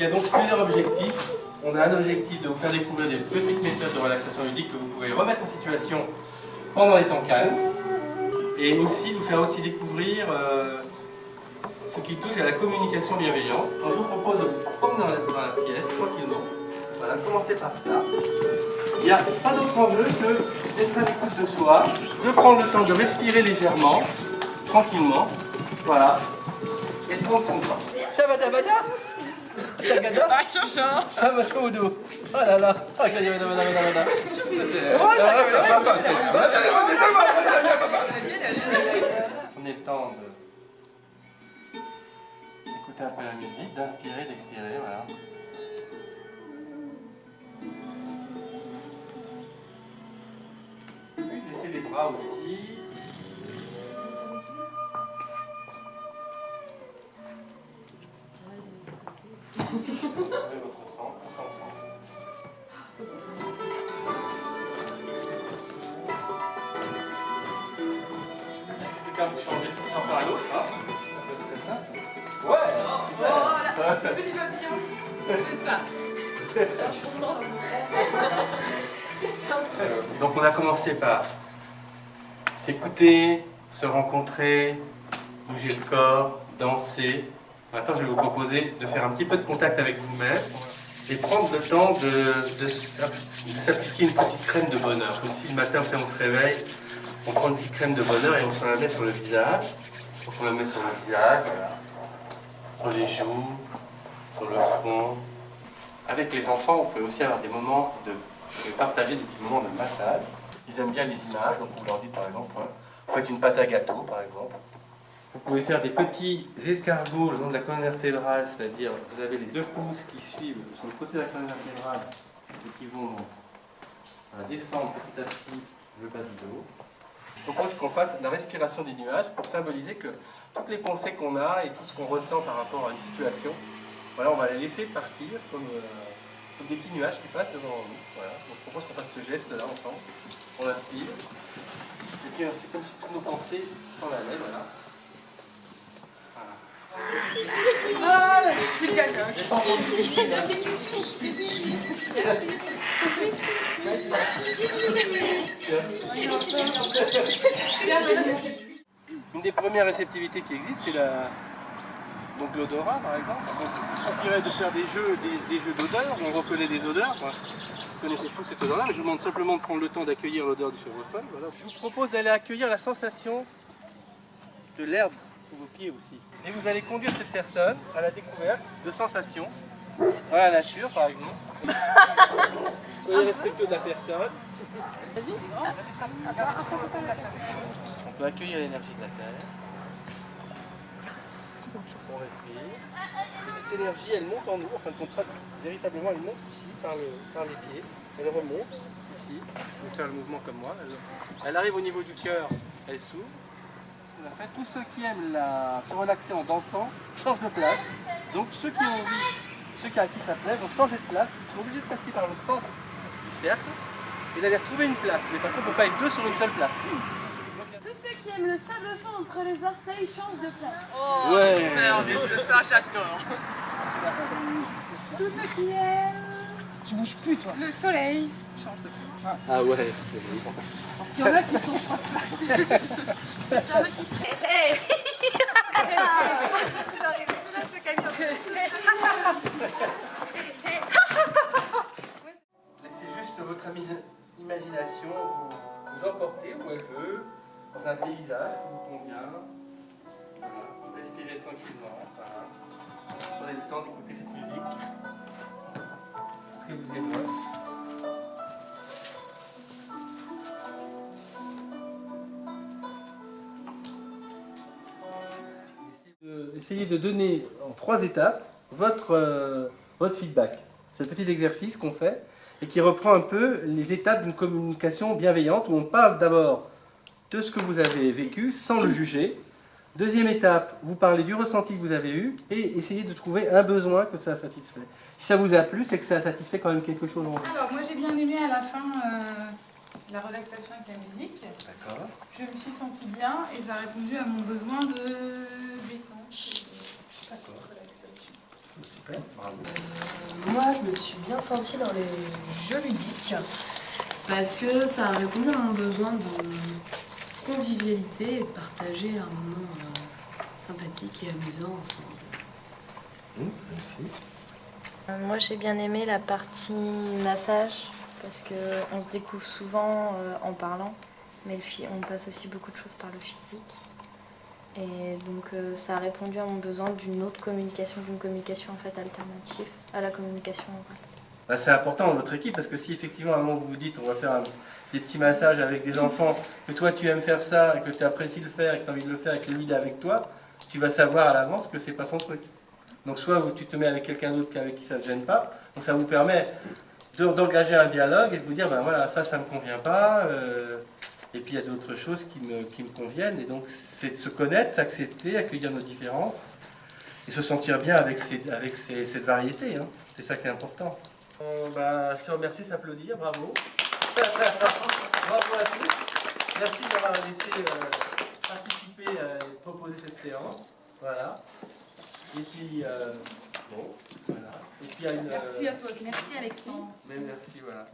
y a donc plusieurs objectifs. On a un objectif de vous faire découvrir des petites méthodes de relaxation ludique que vous pouvez remettre en situation pendant les temps calmes. Et aussi vous faire aussi découvrir ce qui touche à la communication bienveillante. Donc, je vous propose de vous promener dans la pièce tranquillement. Voilà, commencez par ça. Il n'y a pas d'autre enjeu que d'être à l'écoute de soi, de prendre le temps de respirer légèrement, tranquillement. Voilà. Et de prendre son temps. Ça va, Dabada? Tagada? Ça m'a fait au dos. Oh là là. Prenez le temps d'écouter un peu la musique, d'inspirer, d'expirer, voilà. Puis laissez les bras aussi. Votre sang, on s'en sent. Est-ce que quelqu'un veut changer sans faire un autre, hein? Ça peut être très simple. Ouais, super. Oh là, petit papillon. C'est ça. Donc on a commencé par s'écouter, se rencontrer, bouger le corps, danser. Maintenant je vais vous proposer de faire un petit peu de contact avec vous-même et prendre le temps de s'appliquer une petite crème de bonheur. Comme si le matin on se réveille, on prend une petite crème de bonheur et on se la met sur le visage. Donc on la met sur le visage, voilà. Sur les joues, sur le front. Avec les enfants, on peut aussi avoir des moments de partager des petits moments de massage. Ils aiment bien les images, donc vous leur dites par exemple, vous faites une pâte à gâteau par exemple. Vous pouvez faire des petits escargots le long de la colonne vertébrale, c'est-à-dire vous avez les deux pouces qui suivent sur le côté de la colonne vertébrale et qui vont descendre petit à petit le bas du dos. Je propose qu'on fasse la respiration des nuages pour symboliser que toutes les pensées qu'on a et tout ce qu'on ressent par rapport à une situation, voilà, on va les laisser partir comme des petits nuages qui passent devant nous. Voilà. Donc je propose qu'on fasse ce geste-là ensemble. On inspire. Et puis c'est comme si toutes nos pensées s'en allaient. Voilà. Ah, c'est le gagnant. Une des premières réceptivités qui existent, c'est donc l'odorat par exemple. Donc, il suffirait de faire des jeux d'odeurs, où on reconnaît des odeurs. Quoi. Vous connaissez tous cette odeur-là, mais je vous demande simplement de prendre le temps d'accueillir l'odeur du chèvrefeuille. Voilà. Je vous propose d'aller accueillir la sensation de l'herbe sous vos pieds aussi. Et vous allez conduire cette personne à la découverte de sensations dans la nature par exemple. Soyez respectueux de la personne. On peut accueillir l'énergie de la terre. On respire. Et cette énergie, elle monte en nous, en fin de compte, véritablement, elle monte ici, par les pieds. Elle remonte ici. Vous pouvez faire le mouvement comme moi. Elle arrive au niveau du cœur, elle s'ouvre. En fait, tous ceux qui aiment se relaxer en dansant changent de place. Donc ceux qui ont envie, ceux à qui ça plaît, vont changer de place. Ils sont obligés de passer par le centre du cercle et d'aller retrouver une place. Mais par contre, on ne peut pas être deux sur une seule place. Tous ceux qui aiment le sable fin entre les orteils changent de place. Oh, Ouais. merde, ça j'adore. Tous ceux qui aiment... Tu bouges plus, toi. Le soleil change de place. Ah ouais, c'est bon. Si on a qui changent pas de place. Hey. Laissez juste votre imagination vous emporter où elle veut, dans un paysage qui vous convient. Voilà. Respirez tranquillement. Voilà. Prenez le temps d'écouter cette musique. Ce que vous aimez. Essayez de donner en 3 étapes votre feedback. C'est le petit exercice qu'on fait et qui reprend un peu les étapes d'une communication bienveillante où on parle d'abord de ce que vous avez vécu sans le juger. Deuxième étape, vous parlez du ressenti que vous avez eu et essayez de trouver un besoin que ça satisfait. Si ça vous a plu, c'est que ça satisfait quand même quelque chose en vous. Alors, moi j'ai bien aimé à la fin la relaxation avec la musique. D'accord. Je me suis sentie bien et ça a répondu à mon besoin de détente et de D'accord. relaxation. Super. Super, bravo. Moi, je me suis bien sentie dans les jeux ludiques parce que ça a répondu à mon besoin de convivialité et de partager un moment sympathique et amusant ensemble. Magnifique. Moi j'ai bien aimé la partie massage parce qu'on se découvre souvent en parlant, mais on passe aussi beaucoup de choses par le physique. Et donc ça a répondu à mon besoin d'une autre communication, d'une communication en fait alternative à la communication orale. Bah, c'est important dans votre équipe parce que si effectivement à un moment vous vous dites on va faire des petits massages avec des enfants, que toi tu aimes faire ça, que tu apprécies le faire et que tu as envie de le faire et que lui il est avec toi, tu vas savoir à l'avance que c'est pas son truc. Donc soit tu te mets avec quelqu'un d'autre avec qui ça ne te gêne pas, donc ça vous permet d'engager un dialogue et de vous dire ben voilà ça me convient pas, et puis il y a d'autres choses qui me conviennent, et donc c'est de se connaître, s'accepter, accueillir nos différences et se sentir bien avec cette variété, hein. C'est ça qui est important. On va se remercier, s'applaudir, bravo. Bravo à tous. Merci d'avoir laissé participer et proposer cette séance. Voilà. Et puis, bon, voilà. Et puis, il y a une, Merci à toi aussi. Merci Alexandre. mais merci, voilà.